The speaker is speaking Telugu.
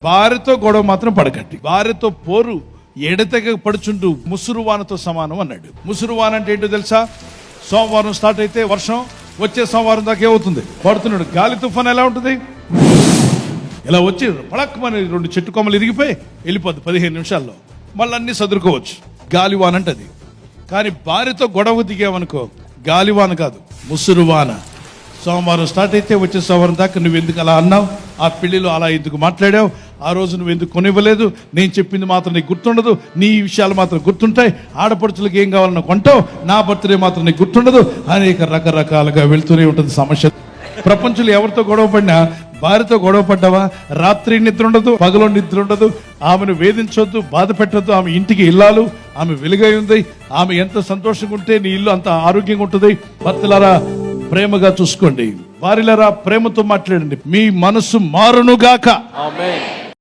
భార్యతో గొడవ మాత్రం పడకండి. భార్యతో పోరు ఎడతెగ పడుచుంటూ ముసురువానతో సమానం అన్నాడు. ముసురువాన అంటే ఏంటో తెలుసా? సోమవారం స్టార్ట్ అయితే వర్షం వచ్చే సోమవారం దాకా ఏమవుతుంది? పడుతున్నాడు. గాలి తుఫాన్ ఎలా ఉంటుంది? ఇలా వచ్చి పడక్కమని 2 చెట్టు కొమ్మలు ఇరిగిపోయి వెళ్ళిపోద్ది 15 నిమిషాల్లో. మళ్ళీ అన్ని సదురుకోవచ్చు. గాలివాన అంటది. కానీ భార్యతో గొడవ దిగావనుకో, గాలివాన కాదు, ముసురువాన. సోమవారం స్టార్ట్ అయితే వచ్చే సోమవారం దాకా నువ్వు ఎందుకు అలా అన్నావు, ఆ పెళ్లిలో అలా ఎందుకు మాట్లాడావు, ఆ రోజు నువ్వు ఎందుకు కొనివ్వలేదు, నేను చెప్పింది మాత్రం నీకు గుర్తుండదు, నీ విషయాలు మాత్రం గుర్తుంటాయి, ఆడపడుచులకు ఏం కావాలన్నా కొంటావు, నా బర్త్డే మాత్రం నీకు గుర్తుండదు, అనేక రకరకాలుగా వెళ్తూనే ఉంటుంది సమస్య. ప్రపంచంలో ఎవరితో గొడవ పడినా, భార్యతో గొడవ పడ్డావా, రాత్రి నిద్ర ఉండదు, పగలో నిద్ర ఉండదు, ఆమెను వేధించొద్దు, బాధ పెట్టద్దు, ఆమె ఇంటికి ఇల్లాలు, ఆమె వెలుగై ఉంది, ఆమె ఎంత సంతోషంగా ఉంటే నీ ఇల్లు అంత ఆరోగ్యంగా ఉంటుంది. భర్తలారా ప్రేమగా చూసుకోండి, భార్యలారా ప్రేమతో మాట్లాడండి, మీ మనసు మారునుగాక. ఆమేన్.